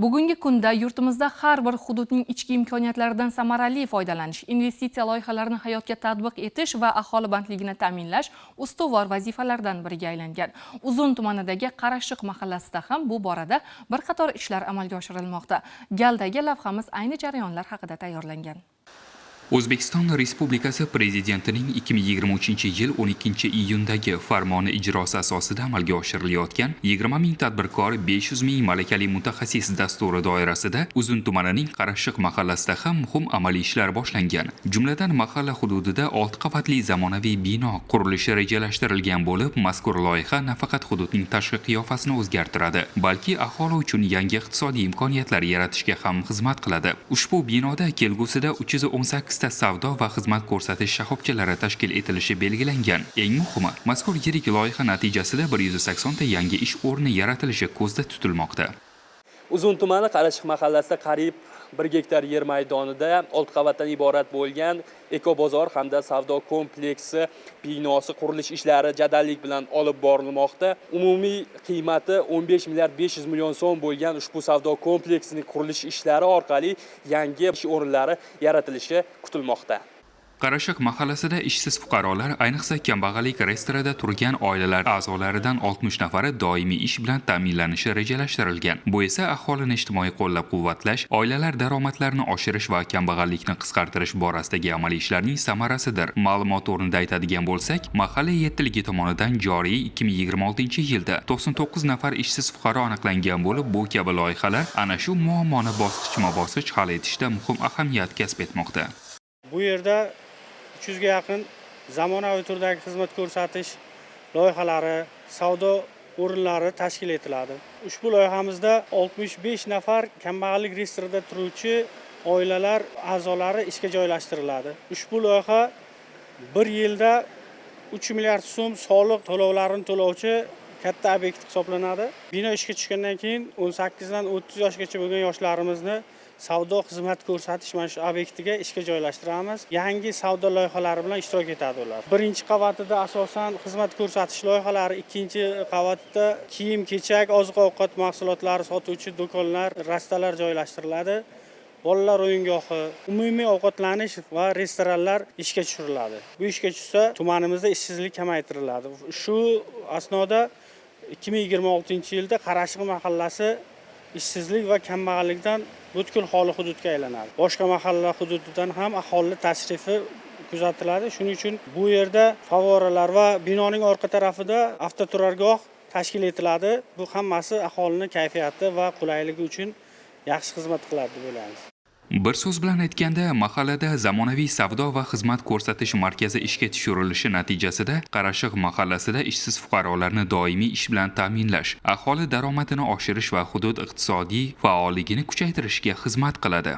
Bugungi kunda yurtimizda har bir hududning ichki imkoniyatlaridan samarali foydalanish, investitsiya loyihalarini hayotga tatbiq etish va aholi bandligini ta'minlash ustuvor vazifalardan biriga aylangan. Uzun tumanidagi Qarashiq mahallasida ham bu borada bir qator ishlar amalga oshirilmoqda. Galdagi lavhamiz ayni jarayonlar haqida tayyorlangan. O'zbekiston Respublikasi Prezidentining 2023-yil 12-iyundagi farmoni ijrosi asosida amalga oshirilayotgan 20 ming tadbirkor 500 ming malakali mutaxassis dasturi doirasida Uzun tumanining Qarashiq mahallasida ham muhim amaliy ishlar boshlangan. Jumladan mahalla hududida 6 qavatli zamonaviy bino qurilishi rejalashtirilgan bo'lib, mazkur loyiha nafaqat hududning tashqi qiyofasini o'zgartiradi, balki aholi uchun yangi iqtisodiy imkoniyatlar yaratishga ham xizmat qiladi. Ushbu binoda kelgusida 318 savdo va xizmat ko'rsatish shoxobchalari tashkil etilishi belgilangan. Eng muhimi, mazkur yirik loyiha natijasida 180 ta yangi ish o'rni yaratilishi ko'zda tutilmoqda. Uzun tumani Qarashiq mahallasida qariyb 1 gektar yer maydonida 6 qavatdan iborat bo'lgan ekobozor hamda savdo kompleksi binosi qurilish ishlari jadallik bilan olib borilmoqda. Umumiy qiymati 15 milliard 500 million so'm bo'lgan ushbu savdo kompleksining qurilish ishlari orqali yangi ish o'rinlari yaratilishi kutilmoqda. Qarashiq mahallasida ishsiz fuqarolar, ayniqsa kambag'allik reyestrida turgan oilalar a'zolaridan 60 nafari doimiy ish bilan ta'minlanishi rejalashtirilgan. Bu esa aholini ijtimoiy qo'llab-quvvatlash, oilalar daromadlarini oshirish va kambag'allikni qisqartirish borasidagi amaliy ishlarning samarasidir. Ma'lumot o'rnida aytadigan bo'lsak, mahalla yetiligi tomonidan joriy 2026-yilda 99 nafar ishsiz fuqaro aniqlangan bo'lib, bu kabi loyihalar ana shu muammoni bosqichma-bosqich hal etishda muhim ahamiyat kasb etmoqda. Bu yerda 300 ga yaqin zamonaviy turdagi xizmat ko'rsatish loyihalari, savdo o'rinlari tashkil etiladi. Ushbu loyihamizda 65 nafar kambag'allik reyestrida turuvchi oilalar a'zolari ishga joylashtiriladi. Ushbu loyiha 1 yilda 3 milliard so'm soliq to'lovlarini to'lovchi katta obyekt hisoblanadi. Bino ishga tushgandan keyin 18 dan 30 yoshgacha bo'lgan yoshlarimizni savdo xizmat ko'rsatish mana shu obyektiga ishga joylashtiramiz. Yangi savdo loyihalari bilan ishtirok etadi ular. Birinchi qavatida asosan xizmat ko'rsatish loyihalari, ikkinchi qavatda kiyim-kechak, oziq-ovqat mahsulotlari sotuvchi do'konlar, rastalar joylashtiriladi. Bolalar o'yingohi, umumiy ovqatlanish va restoranlar ishga tushiriladi. Bu ishga tushsa, tumanimizda ishsizlik kamaytiriladi. Shu asnoda 2026-yilda Qarashiq mahallasi ishsizlik va kambag'allikdan butkul xoli hududga aylanadi. Boshqa mahalla hududidan ham aholi tashrifi kuzatiladi. Shuning uchun bu yerda favoralar va binoning orqa tarafida avtoturargoh tashkil etiladi. Bu hammasi aholini kayfiyati va qulayligi uchun yaxshi xizmat qiladi deb o'ylaymiz. Bir so'z bilan aytganda, mahallada zamonaviy savdo va xizmat ko'rsatish markazi ishga tushirilishi natijasida Qarashiq mahallasida ishsiz fuqarolarni doimiy ish bilan ta'minlash, aholi daromadini oshirish va hudud iqtisodiy faolligini kuchaytirishga xizmat qiladi.